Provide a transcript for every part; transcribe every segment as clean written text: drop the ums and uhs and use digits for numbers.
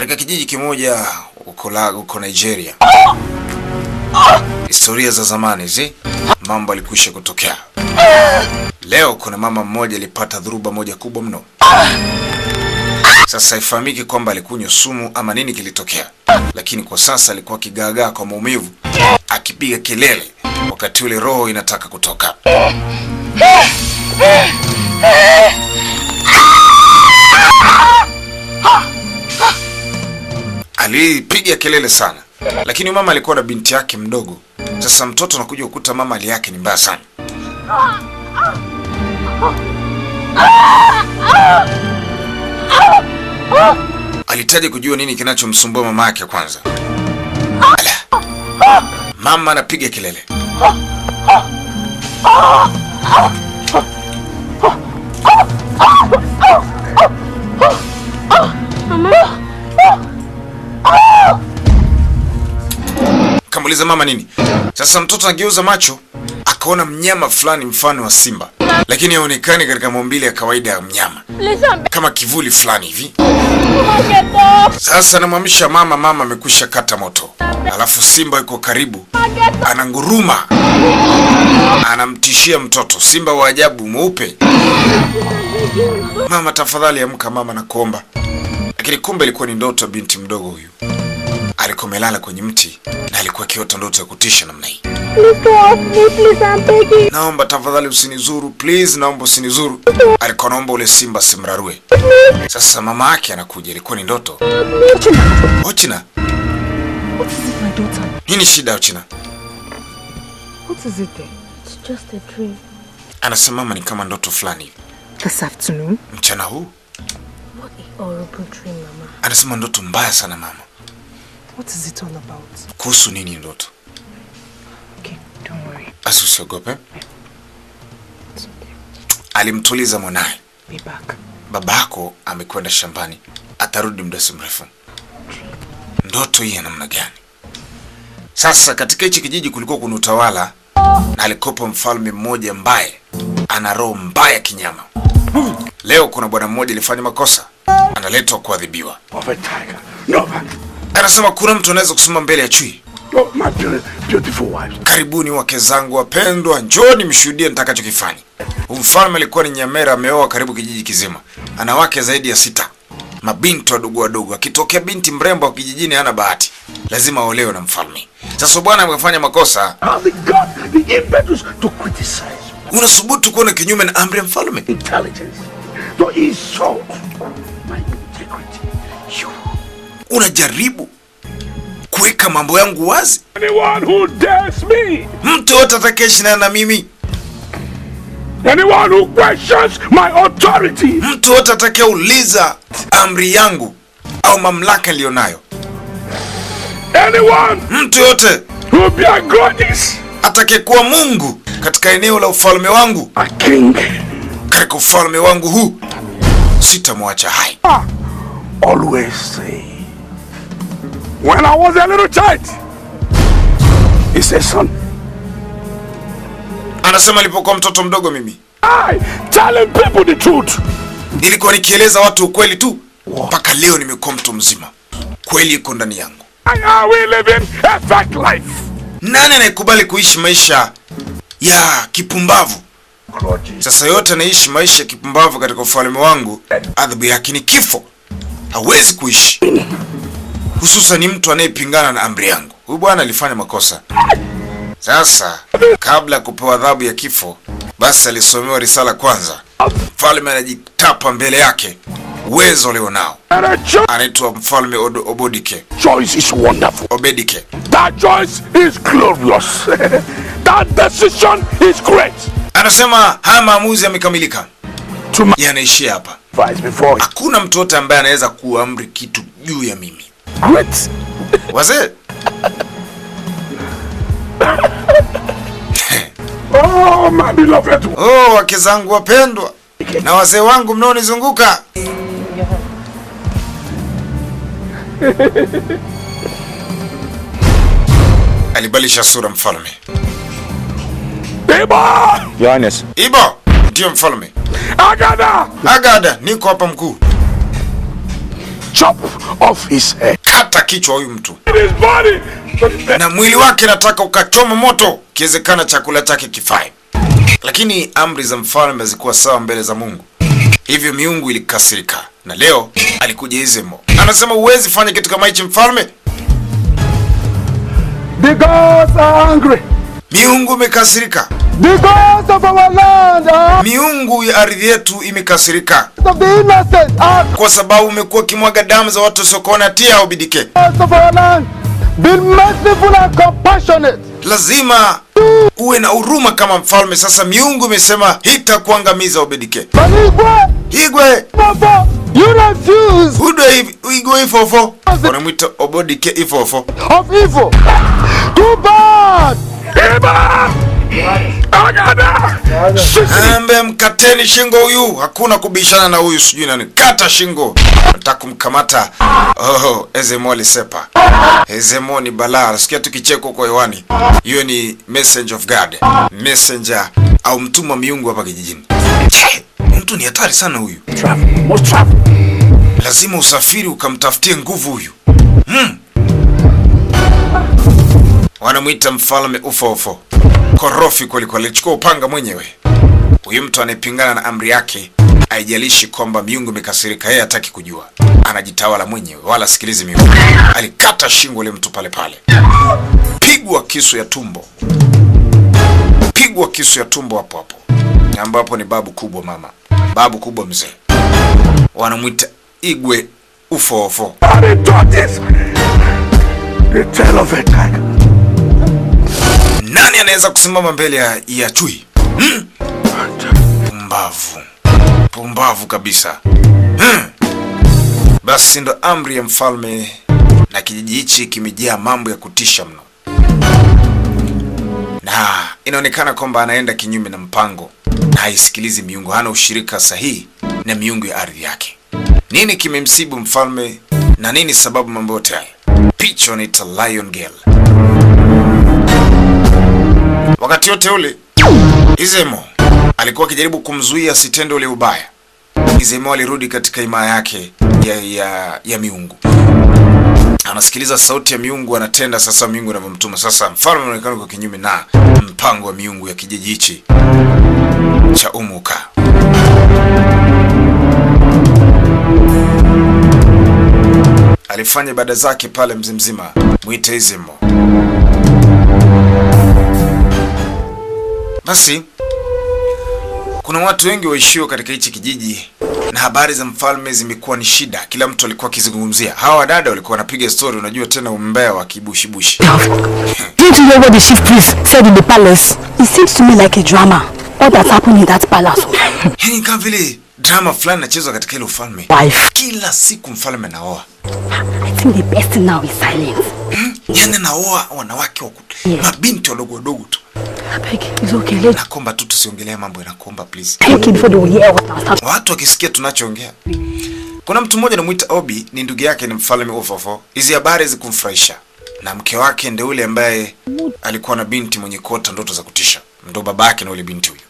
Katika kijiji kimoja uko Nigeria. Historia za zamani zi, mambo yalikwisha kutokea. Leo kuna mama mmoja alipata dhuruba moja kubwa mno. Sasa ifahamiki kwamba alikunywa sumu ama nini kilitokea. Lakini kwa sasa alikuwa kigaagaa kwa maumivu, akipiga kelele wakati ule roho inataka kutoka. Alipiga kelele sana. Lakini mama alikuwa na binti yake mdogo. Sasa mtoto anakuja kukuta mama hali yake ni mbaya sana. Alihitaji kujua nini kinachomsumbua mama yake kwanza. Ala. Mama anapiga kelele. Kamuuliza mama nini? Sasa mtoto anageuza macho, akaona mnyama fulani mfano wa simba, lakini haonekani katika maumbile ya kawaida ya mnyama, kama kivuli fulani hivi. Sasa anamwamsha mama, mama amekwisha kata moto. Alafu simba yuko karibu, ananguruma, anamtishia mtoto, simba wa ajabu mweupe. Mama, tafadhali amka mama, nakuomba. Lakini kumbe ilikuwa ni ndoto binti mdogo huyu. Alikuwa amelala kwenye mti na alikuwa akiota ndoto ya kutisha namna hii. Naomba tafadhali usinizuru, please, naomba usinizuru. Alikuwa naomba ule simba simrarue. Sasa mama yake anakuja, ilikuwa ni ndoto. Ochina. What is it, my daughter? Nini shida Ochina? What is it then? It's just a dream. Anasema mama ni kama ndoto fulani. This afternoon? Mchana huu? What a horrible dream, Mama. Anasema ndoto mbaya sana mama. What is it all about? Kuhusu nini ndoto? Okay, don't worry. Usiogope. It's okay. Alimtuliza mwanae. Be back. Babako amekwenda shambani, atarudi muda si mrefu. Ndoto hii ya namna gani? Sasa katika hichi kijiji kulikuwa kuna utawala, na alikopa mfalme mmoja mbaye ana roho mbaya kinyama. Leo kuna bwana mmoja alifanya makosa, analetwa kuadhibiwa. Anasema kuna mtu anaweza kusoma mbele ya chui. Oh, my beautiful wife. Karibuni wake zangu wapendwa, njoni mshuhudie nitakachokifanya. Mfalme alikuwa ni nyamera, ameoa karibu kijiji kizima. Ana wake zaidi ya 6. Mabinti wadogo wadogo. Akitokea binti mrembo wa kijijini hana bahati, lazima aolewe na mfalme. Sasa bwana amefanya makosa. The impetus to criticize. Unasubutu kuona kinyume na amri ya mfalme? Intelligence. To insult my integrity. You. Unajaribu kuweka mambo yangu wazi. Anyone who dares me. Mtu yote atakayeshindana na mimi. Anyone who questions my authority. Mtu yote atakayeuliza amri yangu au mamlaka nilionayo. Anyone. Mtu yote who bear grudges. Atakayekuwa Mungu katika eneo la ufalme wangu. A king. Katika ufalme wangu huu sitamwacha hai. Always say, when I was a little child, he said, son. Anasema alipokuwa mtoto mdogo mimi, telling people the truth. Nilikuwa nikieleza watu ukweli tu. Mpaka leo nimekuwa mtu mzima. Kweli iko ndani yangu. We living a fake life. Nani anayekubali kuishi maisha ya kipumbavu? Sasa yote anaishi maisha ya kipumbavu katika ufalme wangu, adhabu yake ni kifo. Hawezi kuishi. Hususan ni mtu anayepingana na amri yangu. Huyu bwana alifanya makosa. Sasa kabla ya kupewa adhabu ya kifo, basi alisomewa risala kwanza. Mfalme anajitapa mbele yake uwezo alionao. Anaitwa mfalme Obodike. Choice is wonderful. Obedike. That choice is glorious. That decision is great. Anasema haya maamuzi yamekamilika. Yanaishia hapa. Hakuna mtu yote ambaye anaweza kuamri kitu juu ya mimi. Great. Wazee. Oh, my beloved. Oh, wake zangu wapendwa. Na wazee wangu mnaonizunguka. Alibadilisha sura mfalme. Ibo! Yohanes. Ibo, ndio mfalme. Agada! Agada, niko hapa mkuu. chop off his head. Kata kichwa huyu mtu. His body. Na mwili wake nataka ukachoma moto, kiwezekana chakula chake kifae. Lakini amri za mfalme zilikuwa sawa mbele za Mungu. Hivyo miungu ilikasirika. Na leo alikuja Izemo. Anasema uwezi fanya kitu kama hichi mfalme. The gods are angry. Miungu imekasirika. The gods of our land are Miungu ya ardhi yetu imekasirika. of the innocent are Kwa sababu umekuwa kimwaga damu za watu wasiokuwa na hatia au bidike. gods of our land. Be merciful and compassionate. Lazima uwe na huruma kama mfalme. Sasa miungu imesema hitakuangamiza Obedike. Manigwe, Igwe, Baba, you refuse Igwe ifofo. Wanamwita Obedike ifofo. of evil. Too bad. Ambe mkateni shingo huyu. Hakuna kubishana na huyu sijui nani. Kata shingo. Nataka kumkamata. Ezemo alisepa. Ezemo ni balaa. Sikia tukicheko kwa hewani. Hiyo ni messenger of God. Messenger au mtumwa miungu hapa kijijini. Mtu ni hatari sana huyu. Lazima usafiri ukamtafutie nguvu huyu. Wanamuita mfalme ufofo. Korofi kweli, alichukua upanga mwenyewe. Huyu mtu anayepingana na amri yake, haijalishi kwamba miungu imekasirika, yeye hataki kujua. Anajitawala mwenyewe, wala sikilizi miungu. Alikata shingo ile mtu pale pale. Pigwa kisu ya tumbo. Pigwa kisu ya tumbo hapo hapo. Ambapo ni babu kubwa mama. Babu kubwa mzee. Wanamuita Igwe ufofo. The tail of a tiger. Nani anaweza kusimama mbele ya chui? Pumbavu. Pumbavu kabisa. Basi ndo amri ya mfalme, na kijiji hichi kimejaa mambo ya kutisha mno. Na inaonekana kwamba anaenda kinyume na mpango, na haisikilizi miungu, hana ushirika sahihi na miungu ya ardhi yake. Nini kimemsibu mfalme na nini sababu mambo yote haya? Picha inaitwa Lion Girl. Wakati yote ule Izemo alikuwa akijaribu kumzuia asitende ule ubaya. Izemo alirudi katika himaya yake ya miungu. Anasikiliza sauti ya miungu, anatenda sasa miungu inavyomtuma. Sasa mfalme anaonekana kwa kinyume na mpango wa miungu ya kijiji hichi cha Umuka. Alifanya ibada zake pale mzimzima, muite Izemo. Basi kuna watu wengi waishio katika hichi kijiji, na habari za mfalme zimekuwa ni shida. Kila mtu alikuwa akizungumzia. Hawa wadada walikuwa wanapiga story, unajua tena umbea wa kibushibushi. Didn't you hear what the chief priest said in the palace? It seems to me like a drama. All that happened in that palace. Yaani kama vile drama fulani inachezwa katika ile ufalme. Wife. Kila siku mfalme anaoa. I think the best thing now is silence. Yaani anaoa wanawake wa mabinti wadogo wadogo tu. Beg, it's okay. Let's Nakomba tu tusiongelee mambo, nakomba please. take it before they will hear what I'm starting. Watu wakisikia tunachoongea. Kuna mtu mmoja anamuita Obi, ni ndugu yake, ni mfalme Ufofo. Hizi habari zikumfurahisha. Na mke wake ndio yule ambaye alikuwa na binti mwenye kuota ndoto za kutisha. Ndio babake na yule binti huyo.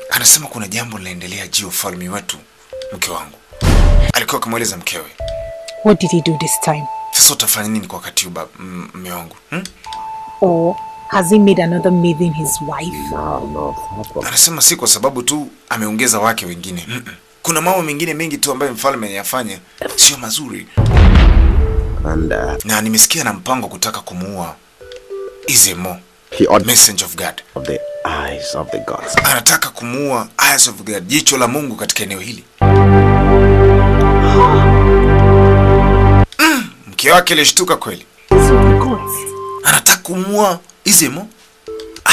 Anasema kuna jambo linaendelea juu ufalme wetu, mke wangu. Alikuwa kumweleza mkewe. What did he do this time? Sasa utafanya nini kwa wakati huu mume wangu? Or has he made another maiden his wife? Anasema si kwa sababu tu ameongeza wake wengine. Kuna mambo mengine mengi tu ambayo mfalme anayafanya sio mazuri. Na nimesikia na mpango kutaka kumuua Izemo, messenger of God. Of the eyes of the gods. Anataka kumuua eyes of God, jicho la Mungu katika eneo hili. Mke wake alishtuka kweli. Anataka kumuua Izemo,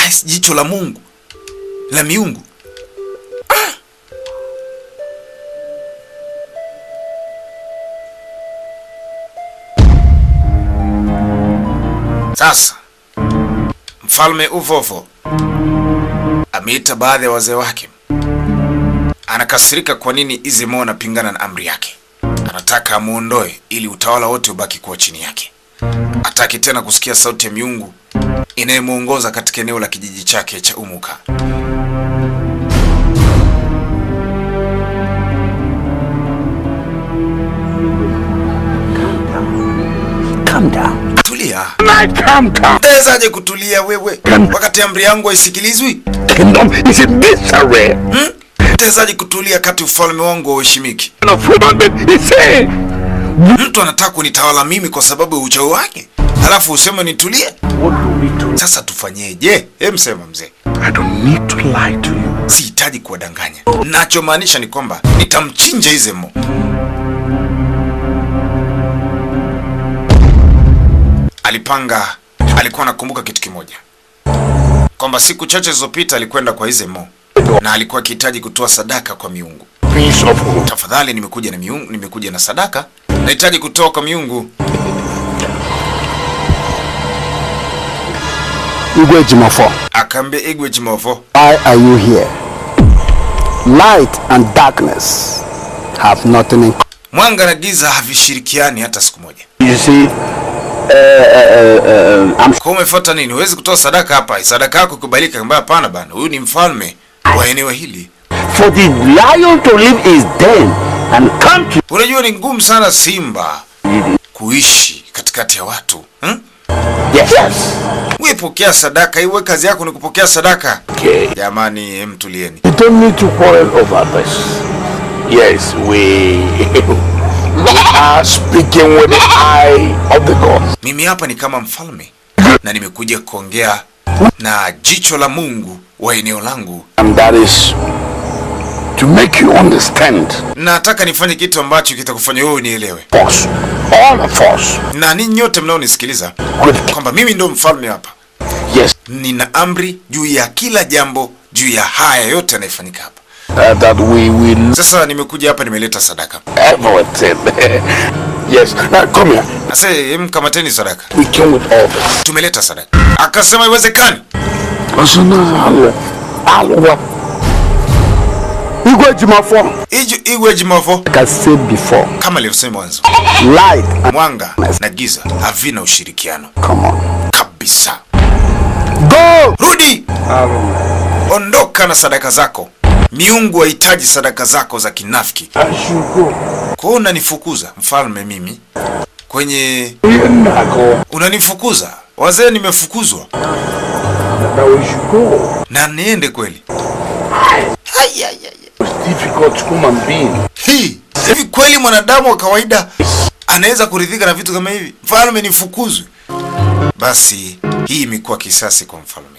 eyes, jicho la Mungu, la miungu. Sasa mfalme Ufofo ameita baadhi ya wazee wake. Anakasirika kwa nini Izemo anapingana na amri yake. Anataka amuondoe ili utawala wote ubaki kuwa chini yake. Hataki tena kusikia sauti ya miungu inayemuongoza katika eneo la kijiji chake cha Umuka. calm down. Tulia. I calm down. Tezaje kutulia wewe? Wakati amri yangu haisikilizwi? Kingdom is in misery. Tezaje kutulia kati ufalme wangu hauheshimiki? Mtu anataka kunitawala mimi kwa sababu ya uchawi wake. Halafu useme nitulie? What do we do? Sasa tufanyeje? Msema mzee. I don't need to lie to you. Sihitaji kuwadanganya. Nachomaanisha ni kwamba nitamchinja Izemo. Alikuwa anakumbuka kitu kimoja, kwamba siku chache zilizopita alikwenda kwa Izemo na alikuwa akihitaji kutoa sadaka kwa miungu. Tafadhali, nimekuja na sadaka, nahitaji kutoa kwa miungu. Igwe Jimofo. Akambe Igwe Jimofo. Why are you here? Light and darkness have nothing in common. Mwanga na giza havishirikiani hata siku moja. You see, Kwa umefuata nini? Huwezi kutoa sadaka hapa. Sadaka yako kubalika mbaya hapana bana. Huyu ni mfalme wa eneo hili. for the lion to live is den and country. Unajua ni ngumu sana simba kuishi katikati ya watu. Yes. Wewe pokea sadaka, iwe kazi yako ni kupokea sadaka. Okay. Jamani, mtulieni. You don't need to quarrel over this. Yes, we are speaking with the eye of the gods. Mimi hapa ni kama mfalme na nimekuja kuongea na jicho la Mungu wa eneo langu. And that is to make you understand. Nataka nifanye kitu ambacho kitakufanya wewe unielewe. Us, all of us. Na ninyi nyote mnaonisikiliza kwamba mimi ndo mfalme hapa. Yes. Nina amri juu ya kila jambo, juu ya haya yote yanayofanyika hapa. That we will Sasa nimekuja hapa, nimeleta sadaka. everything. Yes. Now come here. Sasa kamateni sadaka. We came with all this. Tumeleta sadaka. Akasema iwezekani. Igwe Jimofo. Igwe Jimofo. Like I said before, Kama nilivyosema mwanzo, light and mwanga na giza havina ushirikiano come on. kabisa. Go. Rudi. Ondoka na sadaka zako. Miungu hahitaji sadaka zako za kinafiki. I should go. Kwa unanifukuza mfalme mimi kwenye unanifukuza. Wazee nimefukuzwa. Now we should go. Na niende kweli. It's difficult human being. Hivi kweli mwanadamu wa kawaida anaweza kuridhika na vitu kama hivi? Mfalme nifukuzwe. Basi hii imekuwa kisasi kwa mfalme,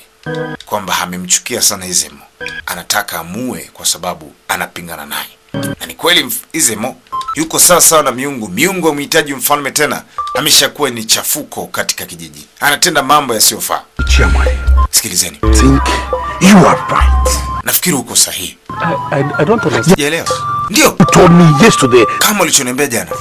kwamba amemchukia sana Izemo. Anataka amue kwa sababu anapingana naye. Na ni kweli Izemo yuko sawa sawa na miungu. Miungu hamhitaji mfalme tena. Ameshakuwa ni chafuko katika kijiji. Anatenda mambo yasiyofaa. Sikilizeni. Think you are right. Nafikiri uko sahihi. I don't understand. Sijaelewa. Ndio. You told me yesterday. Kama ulichoniambia jana.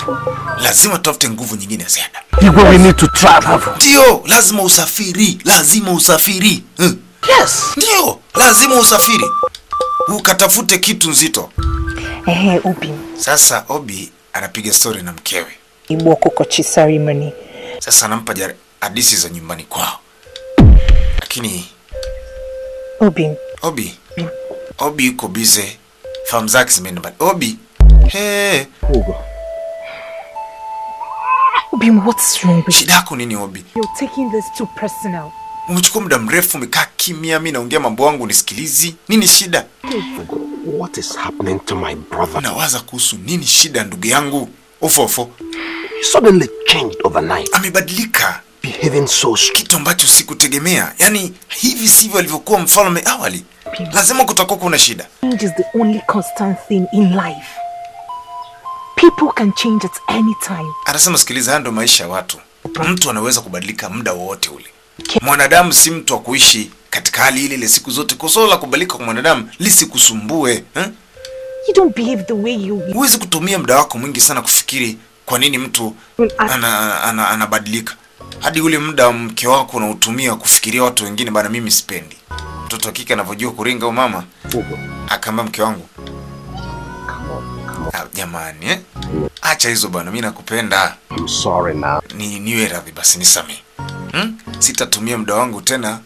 Lazima tutafute nguvu nyingine ya ziada. We need to travel. Ndio, lazima usafiri. Lazima usafiri. Yes. Ndio, lazima usafiri. Ukatafute kitu nzito. Obi. Sasa Obi anapiga story na mkewe. Iboko kochi ceremony. Sasa anampa hadithi za nyumbani kwao. Lakini Obi yuko busy. Fahamu zake zimeenda mbali. Obi. Obi, what's wrong with you? Shida yako nini Obi? You're taking this too personal. Umechukua muda mrefu umekaa kimya, mimi naongea mambo yangu unisikilizi. Nini shida? What is happening to my brother? Nawaza kuhusu nini shida ndugu yangu? Ofo. He suddenly changed overnight. Amebadilika. Behaving so kitu ambacho sikutegemea. Yaani hivi sivyo alivyokuwa mfalme awali. Lazima kutakuwa kuna shida. Change is the only constant thing in life. People can change at any time. Anasema sikiliza, haya ndio maisha ya watu. Mtu anaweza kubadilika muda wowote ule. Mwanadamu si mtu wa kuishi katika hali ile ile siku zote. Kosa la kubadilika kwa mwanadamu lisikusumbue. You don't behave the way you. Huwezi kutumia muda wako mwingi sana kufikiri kwa nini mtu anabadilika. Hadi ule muda mke wako unautumia kufikiria watu wengine bana, mimi sipendi. Mtoto hakika anavyojua kuringa au mama. Akamba mke wangu. Jamani, acha hizo bana, mimi nakupenda. I'm sorry now. Niwe radhi basi, nisamee. Sitatumia muda wangu tena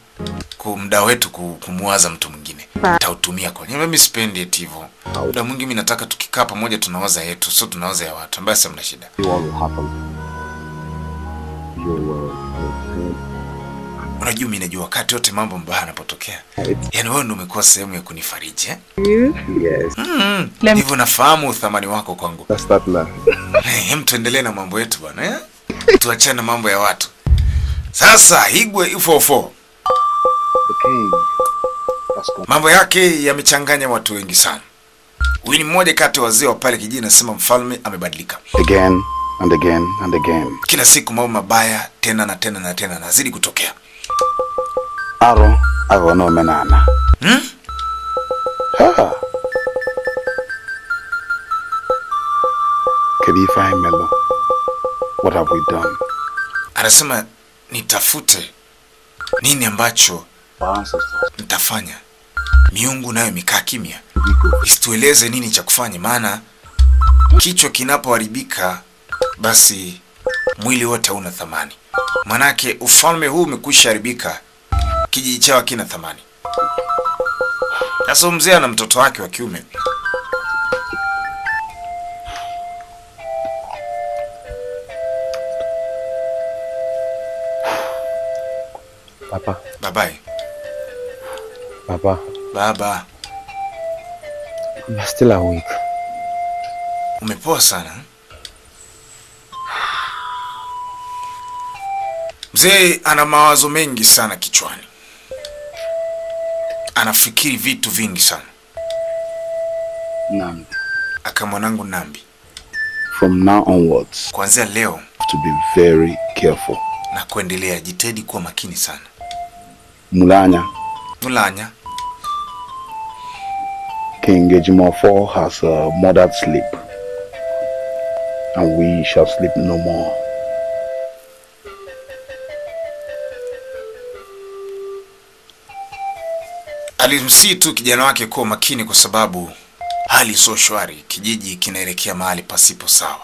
muda wetu kumuwaza mtu mwingine. Nitautumia kwa mimi sipendi eti hivyo. Muda mwingi mimi nataka tukikaa pamoja tunawaza yetu, sio tunawaza ya watu. Ambaye sasa mna shida. What will happen? Unajua mimi najua wakati wote mambo mbaya yanapotokea. Yaani wewe ndio umekuwa sehemu ya kunifariji, eh? Yes. Hivyo nafahamu uthamani wako kwangu. Let's start now. Hem, tuendelee na mambo yetu bwana, eh? Tuachane na mambo ya watu. Sasa Igwe Ifofo. Mambo yake yamechanganya watu wengi sana. Huyu ni mmoja kati ya wazee wa pale kijiji, nasema mfalme amebadilika. Again and again and again. Kila siku mambo mabaya tena na tena na tena nazidi kutokea. Aro no menana. Ha. Kedifa Melo. What have we done? Anasema nitafute nini ambacho nitafanya. Miungu nayo imekaa kimya. Isitueleze nini cha kufanya, maana kichwa kinapoharibika basi mwili wote hauna thamani. Manake ufalme huu umekwisha haribika, kijiji chao hakina thamani. Sasa mzee ana mtoto wake wa kiume. Papa. Babaye. Papa. Baba. I'm still awake. Umepoa sana. Mzee ana mawazo mengi sana kichwani. Anafikiri vitu vingi sana. Nambi. Aka mwanangu Nambi. From now onwards, Kuanzia leo to be very careful. na kuendelea jitahidi kuwa makini sana. Mulanya. Mulanya. King Ejimofo has murdered sleep. And we shall sleep no more. Alimsii tu kijana wake kuwa makini kwa sababu hali sio shwari, kijiji kinaelekea mahali pasipo sawa.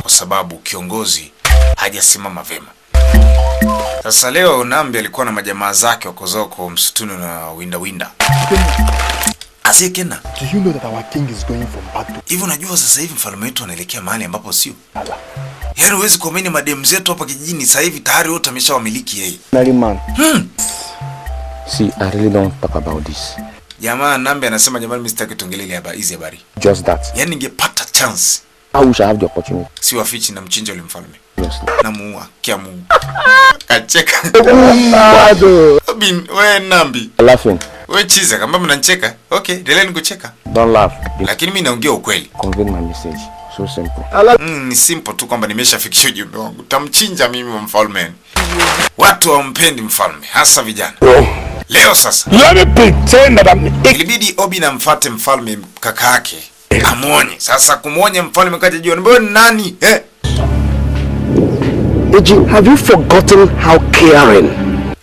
Kwa sababu kiongozi hajasimama vema. Sasa leo Nambi alikuwa na majamaa zake wakozoko msituni na winda. Asikena. Do you know that our king is going from bad to... Hivi unajua sasa hivi mfalme wetu anaelekea mahali ambapo sio. Yaani huwezi kuamini madem zetu hapa kijijini sasa hivi tayari wote ameshawamiliki yeye. Man. See, I really don't talk about this. Jamaa Nambi anasema jamani mimi sitaki tuongelee hapa hizi habari. Just that. Yaani ningepata chance. I wish I have the opportunity. Si wafichi na mchinja yule mfalme. Yes. Namuua kia Mungu. Kacheka. Bin we Nambi. Laughing. We chiza kama mnanicheka. Okay, endelea kucheka. Don't laugh. Lakini mimi naongea ukweli. Convey my message. So simple. Ni simple tu kwamba nimeshafikisha ujumbe wangu. Tamchinja mimi wa mfalme. Watu hawampendi mfalme, hasa vijana. Leo sasa. Let me pretend that Ilibidi Obi na mfate mfalme kaka yake. Amuonye. Sasa kumuonya mfalme kaja jua mbona nani? Eji, have you forgotten how caring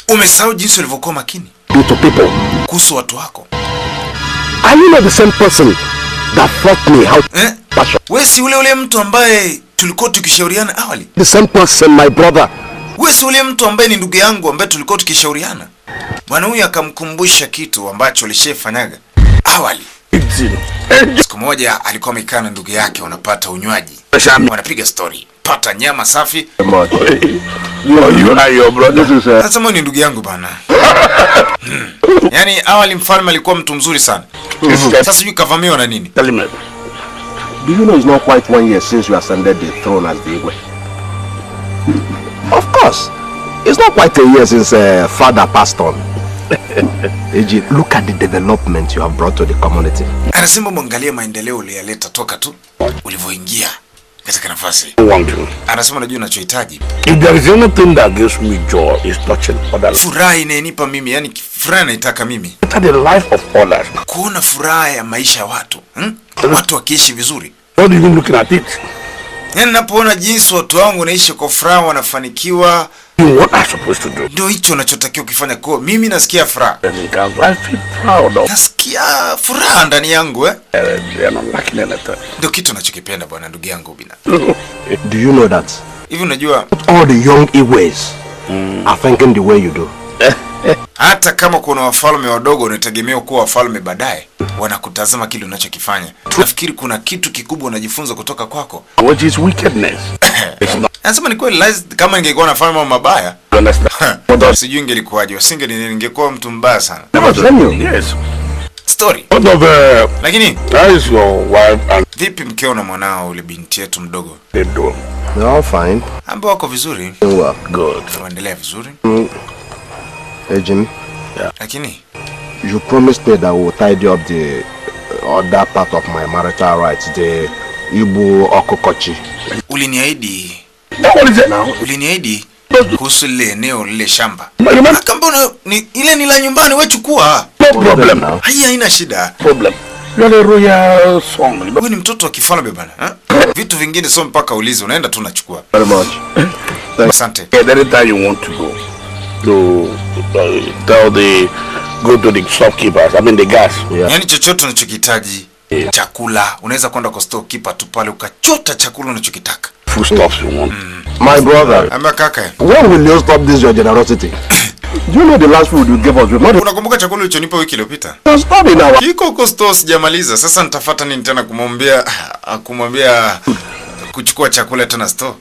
Umesahau jinsi ulivyokuwa makini to people? kuhusu watu wako? Are you not the same person that taught me how passion? Wewe si ule mtu ambaye tulikuwa tukishauriana awali? The same person, my brother. Wewe si ule mtu ambaye ni ndugu yangu ambaye tulikuwa tukishauriana? Bwana huyu akamkumbusha kitu ambacho alishafanyaga awali. Siku moja alikuwa amekaa na ndugu yake, wanapata unywaji, wanapiga story, pata nyama safi. you are your brother. Sasa mimi ni ndugu yangu bana. Yaani awali mfalme alikuwa mtu mzuri sana. Sasa sijui kavamiwa na nini. Do you know it's not quite 1 year since you ascended the throne as the Igwe? Of course. It's not quite a year since father passed on. Eji, look at the development you have brought to the community. Anasema mwangalie maendeleo uliyaleta toka tu ulivyoingia katika nafasi. Anasema unajua unachohitaji. If there is anything that gives me joy is touching others. Furaha inanipa mimi, yani furaha naitaka mimi. The life of others. Kuona furaha ya maisha ya watu. Watu wakiishi vizuri. Not even looking at it. Yaani napoona jinsi watu wangu wanaishi kwa furaha, wanafanikiwa. What I'm supposed to do. Ndio hicho unachotakiwa kufanya kwa mimi nasikia furaha. I feel proud of. Nasikia furaha ndani yangu They are not lacking anything. Ndio kitu ninachokipenda bwana ndugu yangu Bina. Do you know that? Hivi unajua all the young Igwes are thinking the way you do. Hata kama kuna wafalme wadogo unategemea kuwa wafalme baadaye, wanakutazama kile unachokifanya. Nafikiri kuna kitu kikubwa unajifunza kutoka kwako. What is wickedness? Nasema ni kweli, kama ningekuwa nafanya mambo mabaya, sijui ingelikuwaje. Wasinge ningekuwa mtu mbaya sana. Yes. Story. Lakini That is your wife and vipi mkeo na mwanao ule binti yetu mdogo? they do. They're all fine. Ambao wako vizuri. Well, Good. Waendelea vizuri. hey Jimmy. Lakini You promised me that we'll tidy up the other part of my marital rights, the Ibu Okokochi. uliniahidi What is it now? uliniahidi kuhusu lile eneo lile shamba. Remember? Akambona ile ni la nyumbani, wewe chukua. No problem now. Haina shida. Problem. You're a royal son. Wewe ni mtoto wa kifalme bana. Vitu vingine sio mpaka ulize, unaenda tu unachukua. Very much. Asante. Anytime you want to go, go to the shopkeepers. I mean the gas. Yeah. Yaani chochote unachokihitaji, chakula, unaweza kwenda kwa storekeeper tu pale ukachota chakula unachokitaka. Foodstuffs you want. My brother, Amba kaka, when will you stop this your generosity? Do you know the last food you gave us? We're not unakumbuka chakula ulichonipa wiki iliyopita? stop in our. Kiko huko store sijamaliza. Sasa nitafuata nini tena kumwambia kuchukua chakula tena store?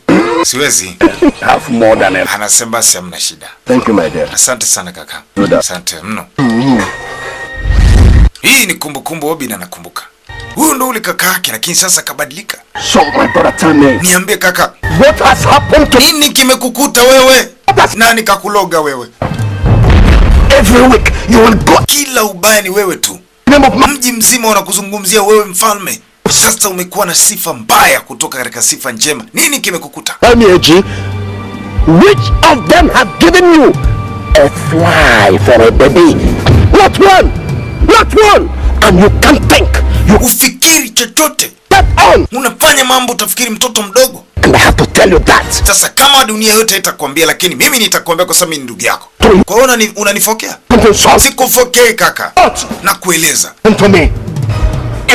Siwezi. Have more than enough. Anasema basi hamna shida. Thank you, my dear. Asante sana kaka. Good. Asante mno. Hii ni kumbukumbu Obina nakumbuka. Huyu ndo ule kaka yake, lakini sasa kabadilika. So, my brother, tell me, Niambie kaka, what has happened to nini kimekukuta wewe? Nani kakuloga wewe? every week? You will go. Kila ubaya ni wewe tu. Name of my. Mji mzima unakuzungumzia wewe mfalme. Sasa umekuwa na sifa mbaya kutoka katika sifa njema. Nini kimekukuta? Tell me, Eji, which of them have given you a fly for a baby? Not one. Not one. And you can't think. You Ufikiri chochote. get on. Unafanya mambo utafikiri mtoto mdogo. And I have to tell you that. Sasa kama dunia yote haitakwambia, lakini mimi nitakwambia kwa sababu mimi ni ndugu yako. Kwa hiyo unanifokea? Sikufokei kaka. Na kueleza. To me,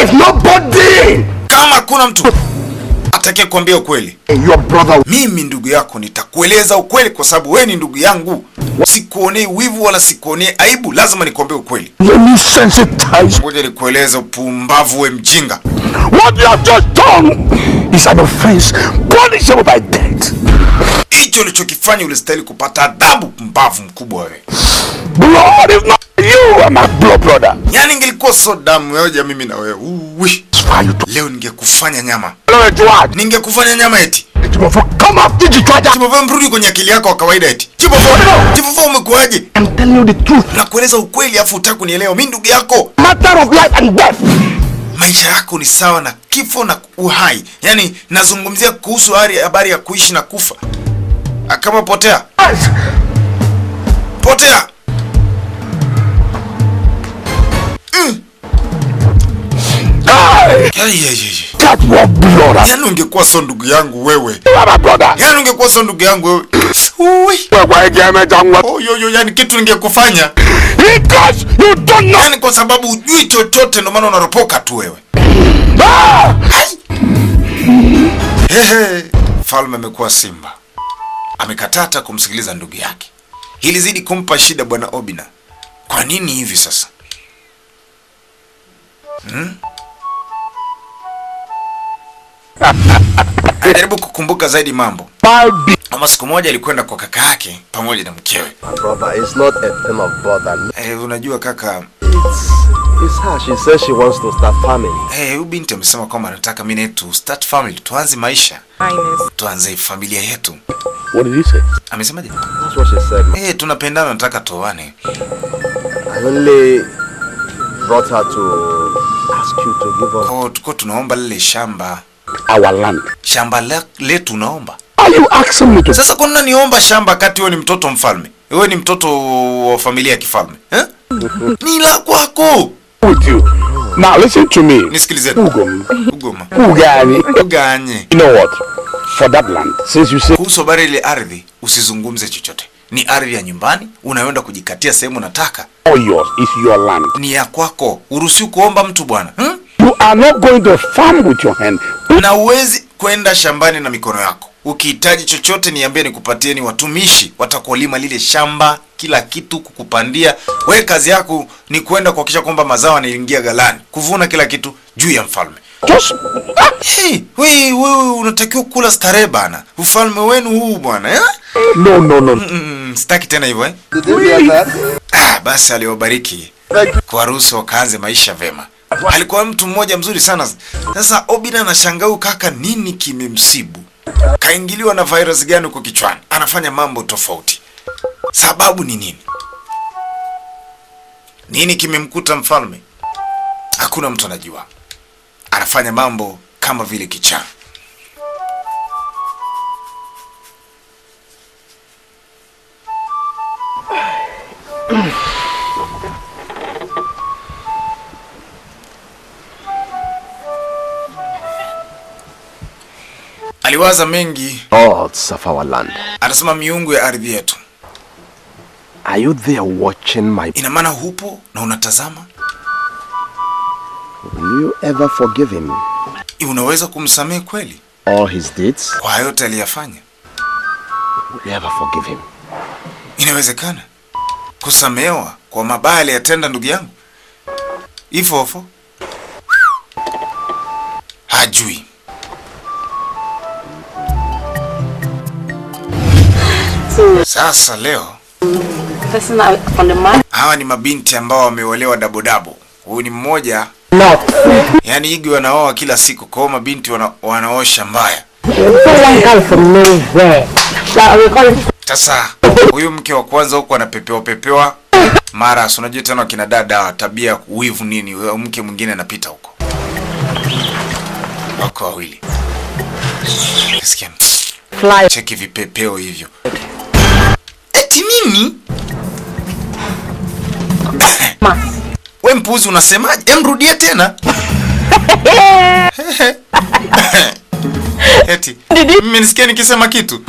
if nobody, Kama hakuna mtu atakaye kuambia ukweli, your brother, mimi ndugu yako nitakueleza ukweli kwa sababu wewe ni ndugu yangu. Sikuonei wivu wala sikuonei aibu, lazima nikwambie ukweli. let me sensitize. Ngoja nikueleze upumbavu, we mjinga. What you have just done is an offense punishable by death. Hicho ulichokifanya ulistahili kupata adhabu, pumbavu mkubwa wewe. Blood is not you, I'm my blood brother. Yaani ingelikuwa so damu wewe mimi na wewe. Uwi. For you to Leo ningekufanya nyama. Edward, Ningekufanya nyama eti. come after the Georgia. Chibovo mrudi kwenye akili yako wa kawaida eti. Chibovo umekuaje? I'm telling you the truth. Na kueleza ukweli afu hutaki kunielewa. Mimi ndugu yako. Matter of life and death. Maisha yako ni sawa na kifo na uhai. Yaani nazungumzia kuhusu habari ya kuishi na kufa. Kama potea. Yes. Potea. That was blood. Yaani ungekuwa so ndugu yangu wewe. You are my brother. Yaani ungekuwa so ndugu yangu wewe. Uwi. Yaani kitu ningekufanya. Because you don't know. Yaani kwa sababu hujui chochote ndio maana unaropoka tu wewe. Hehe. Falme amekuwa simba. Amekataa hata kumsikiliza ndugu yake. Hili zidi kumpa shida bwana Obina. Kwa nini hivi sasa? Anajaribu kukumbuka zaidi mambo. Ama siku moja alikwenda kwa kaka yake pamoja na mkewe. My brother, it's not a thing of bother. Unajua kaka, It's her. She says she wants to start family. huyu binti amesema kwamba anataka mimi tu start family, tuanze maisha. Tuanze familia yetu. What did he say? Amesemaje? That's what she said. Tunapendana, nataka tuoane. I only brought her to ask you to give us. Tuko tunaomba lile shamba. Our land. Shamba letu naomba. Are you asking me to? Sasa kwa nini niomba shamba kati wewe ni mtoto mfalme? Wewe ni mtoto wa familia ya kifalme. Ni la kwako. With you. Now listen to me. Nisikilize. Ugoma. Uganye. You know what? For that land, since you say kuhusu habari ile ardhi, usizungumze chochote. Ni ardhi ya nyumbani, unaenda kujikatia sehemu unataka. all yours is your land. Ni ya kwako. Uruhusiwi kuomba mtu bwana. You are not going to farm with your hand. Na uwezi kwenda shambani na mikono yako. Ukihitaji chochote niambie nikupatieni watumishi watakulima lile shamba, kila kitu kukupandia. Wewe kazi yako ni kwenda kuhakikisha kwamba mazao yanaingia galani, kuvuna kila kitu juu ya mfalme. Just Hey, wewe unatakiwa kula starehe bana. Ufalme wenu huu bwana, eh? no. Sitaki tena hivyo, eh? Basi aliwabariki kwa ruhusa wakaanze maisha vema. Alikuwa mtu mmoja mzuri sana. Sasa Obina anashangaa kaka nini kimemsibu? Kaingiliwa na virus gani huko kichwani? Anafanya mambo tofauti. Sababu ni nini? Nini kimemkuta mfalme? Hakuna mtu anajua. Anafanya mambo kama vile kichaa. Aliwaza mengi. Gods of our land. Anasema miungu ya ardhi yetu. Are you there watching my... Ina maana hupo na unatazama? Will you ever forgive him? Unaweza kumsamehe kweli? All his deeds? Kwa yote aliyafanya? Will you ever forgive him? Inawezekana kusamehewa kwa mabaya aliyotenda ndugu yangu? Ifofo hajui. Sasa leo hawa ni mabinti ambao wameolewa dabodabo. Huyu ni mmoja. Yaani Igi wanaoa kila siku, kwa mabinti wanaosha mbaya. Sasa huyu mke wa kwanza huko anapepewa mara unajua tena kina dada tabia uivu nini, mke mwingine anapita huko. Wako wawili. Sikia. Cheki vipepeo hivyo. Eti nini? Wewe mpuzi unasemaje? Emrudie tena. Eti mimi nisikia nikisema kitu.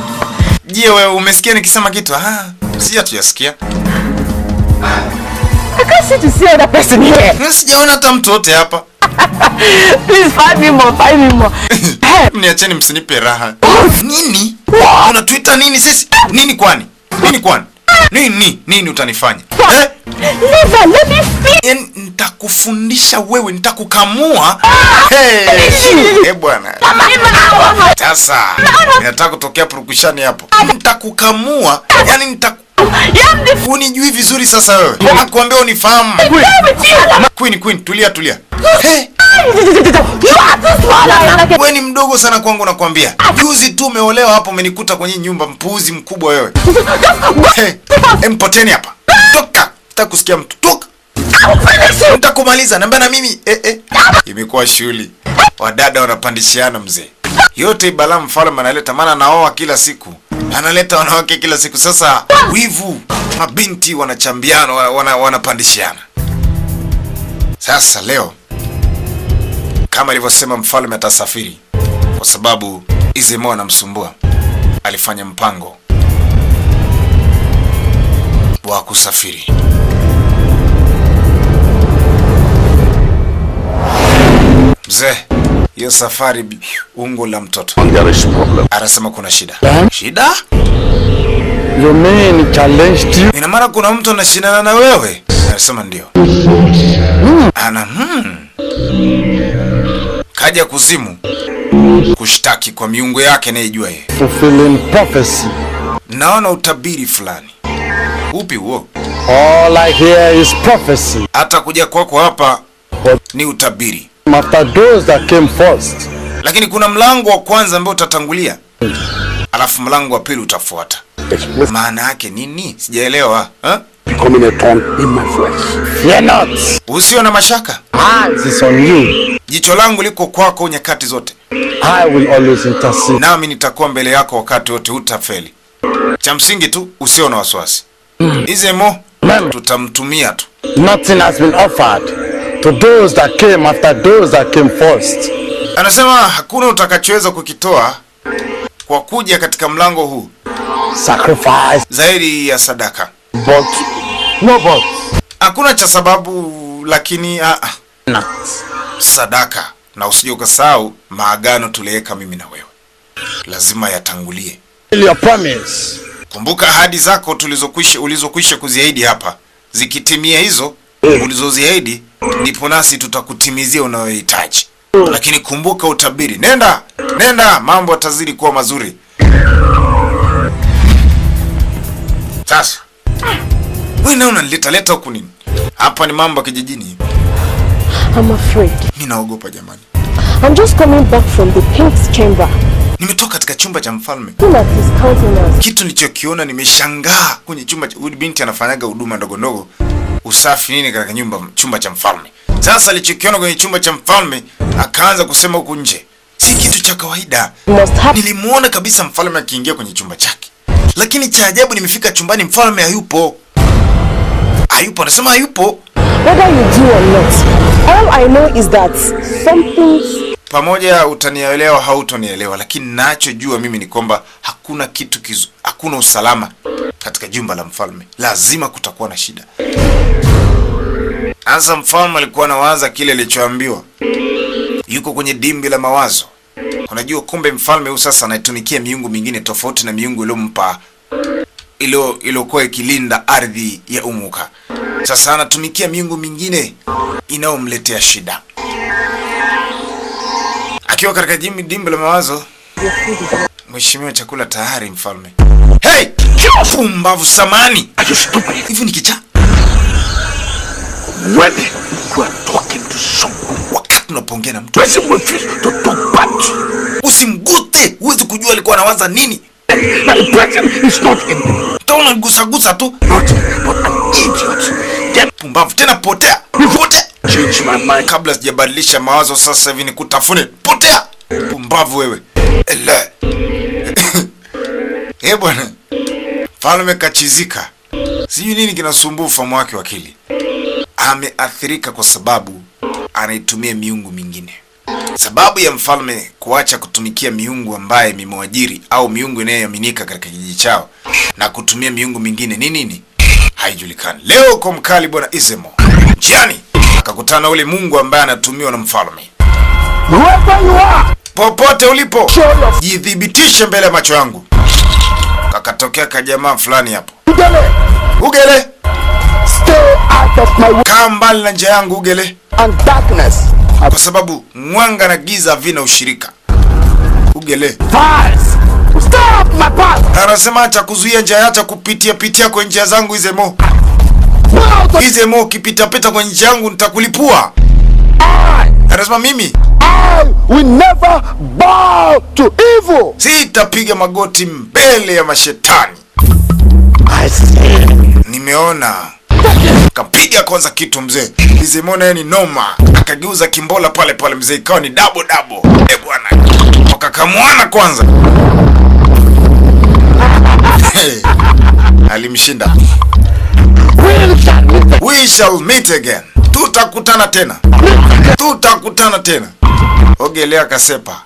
Je, wewe umesikia nikisema kitu? Si hatujasikia. I can't see to see other person here. Sijaona hata mtu wote hapa. Please find me more. Mniacheni msinipe raha. Nini? Unatuita nini sisi? Nini kwani? Nini utanifanya? Never let me speak. Nitakufundisha wewe, nitakukamua. Bwana. Sasa ninataka kutokea purukushani hapo. Nitakukamua. Yaani unijui vizuri sasa wewe. Nakuambia unifahamu. Queen, tulia. Wewe ni mdogo sana kwangu nakwambia. Juzi tu umeolewa hapo umenikuta kwenye nyumba, mpuuzi mkubwa wewe. Empoteni hapa. Toka. Nitakusikia mtu. Toka. Nitakumaliza namba na mimi. Imekuwa shughuli. Wadada wanapandishiana mzee. Yote ibala mfalme analeta, maana naoa kila siku. Analeta wanawake kila siku. Sasa wivu, mabinti wanachambiana, wanapandishiana. Sasa leo kama alivyosema mfalme atasafiri kwa sababu Izemo anamsumbua. Alifanya mpango wa kusafiri. Mzee, hiyo safari ungo la mtoto. Anasema kuna shida. Shida? You mean challenged you? Ina maana kuna mtu anashindana na wewe? Anasema ndio. Kaja kuzimu kushtaki kwa miungu yake anayejua yeye. Fulfilling prophecy. Naona utabiri fulani. Upi huo? All I hear is prophecy. Hata kuja kwako hapa ni utabiri. After those that came first. Lakini kuna mlango wa kwanza ambao utatangulia. Alafu mlango wa pili utafuata. Maana yake nini? Sijaelewa. Becoming a thorn in my flesh. Fear not. Usio na mashaka. Eyes is on you. Jicho langu liko kwako nyakati zote. I will always intercede. Nami nitakuwa mbele yako wakati wote, hutafeli. Cha msingi tu usio na wasiwasi. Izemo tutamtumia tu. Nothing has been offered to those that came after those that came first. Anasema hakuna utakachoweza kukitoa kwa kuja katika mlango huu Sacrifice. zaidi ya sadaka. But no but. Hakuna cha sababu lakini Not. sadaka. Na usije ukasahau maagano tuliweka mimi na wewe. Lazima yatangulie. Your promise. Kumbuka ahadi zako ulizokwisha kuziahidi hapa. Zikitimia hizo ulizoziahidi, ndipo nasi tutakutimizia unayohitaji. lakini kumbuka utabiri. Nenda, mambo yatazidi kuwa mazuri. Sasa wewe naona unaleta huku nini? Hapa ni mambo ya kijijini. I'm afraid. Mimi naogopa jamani. I'm just coming back from the king's chamber. Nimetoka katika chumba cha mfalme. Look at his countenance. Kitu nilichokiona nimeshangaa kwenye chumba cha huyu binti anafanyaga huduma ndogo usafi nini katika chumba cha mfalme. Sasa alichokiona kwenye chumba cha mfalme akaanza kusema huku nje. Si kitu cha kawaida. Nilimuona kabisa mfalme akiingia kwenye chumba chake. Lakini cha ajabu nimefika chumbani mfalme hayupo. Anasema hayupo. Whether you do or not, all I know is that something's... Pamoja utanielewa hautonielewa, lakini ninachojua mimi ni kwamba hakuna kitu hakuna usalama katika jumba la mfalme. Lazima kutakuwa na shida. Sasa mfalme alikuwa anawaza kile alichoambiwa. Yuko kwenye dimbi la mawazo. Unajua kumbe mfalme huyu sasa anaitumikia miungu mingine tofauti na miungu iliyompa iliyokuwa ikilinda ardhi ya Umuka. Sasa anatumikia miungu mingine inayomletea shida. Akiwa katika dimbi la mawazo, mheshimiwa chakula tayari mfalme. Hey! Pumbavu samani! Hivi ni kicha? When you are talking to someone, wakati unapongea na mtu, to talk back. Usimgute, huwezi kujua alikuwa anawaza nini. My person is not in me. Tuna gusa tu. Not but an idiot. Pumbavu tena potea. Potea. Change my mind. Kabla sijabadilisha mawazo sasa hivi nikutafune. Potea. Pumbavu wewe. Ele. Bwana. Mfalme kachizika. Sijui nini kinasumbua ufahamu wake wakili. Ameathirika kwa sababu anaitumia miungu mingine. Sababu ya mfalme kuacha kutumikia miungu ambaye imemwajiri au miungu inayoaminika katika kijiji chao na kutumia miungu mingine ni nini? Haijulikani. Leo kwa mkali bwana Izemo njiani akakutana ule mungu ambaye anatumiwa na mfalme. Whoever you are, popote ulipo, jidhibitishe mbele ya macho yangu. Kakatokea kajamaa fulani hapo. Ugele. Stay out of my way. Kaa mbali na njia yangu Ugele. And darkness. Kwa sababu mwanga na giza vina ushirika. Ugele. Stop my path. Anasema acha kuzuia njia yako kupitia kwa njia zangu Izemo. Izemo kipita kwenye njia yangu nitakulipua. Anasema mimi I will never bow to evil. Sitapiga magoti mbele ya mashetani. I see. Nimeona. Kapiga kwanza kitu mzee. Izemona yeye ni noma. Akageuza kimbola pale mzee ikawa ni double. Bwana. Wakakamwana kwanza. Alimshinda. We shall meet again. Tutakutana tena. Ogelea kasepa.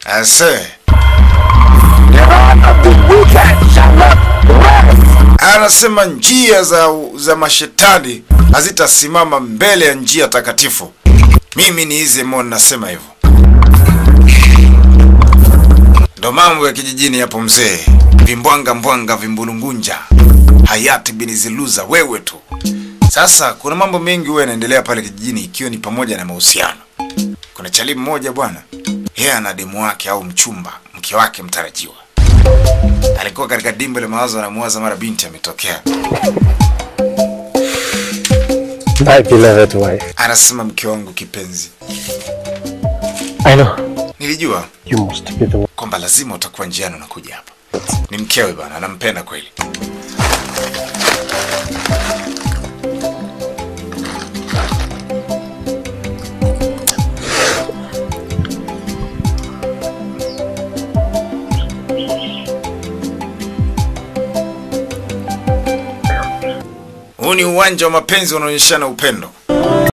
Ase. Anasema njia za mashetani hazitasimama mbele ya njia takatifu. Mimi ni Izemo nasema hivyo. Ndo mambo ya kijijini hapo mzee. Vimbwanga vimbulungunja. Hayati biniziluza wewe tu. Sasa kuna mambo mengi huwa yanaendelea pale kijijini ikiwa ni pamoja na mahusiano. Kuna chali mmoja bwana. Yeye ana demu wake au mchumba, mke wake mtarajiwa. Alikuwa katika dimbo la mawazo anamuwaza mara binti ametokea. My beloved wife. Anasema mke wangu kipenzi. I know. Nilijua You must be the one. kwamba lazima utakuwa njiani unakuja hapa. Ni mkewe bana, anampenda kweli. Huu ni uwanja wa mapenzi unaonyeshana upendo.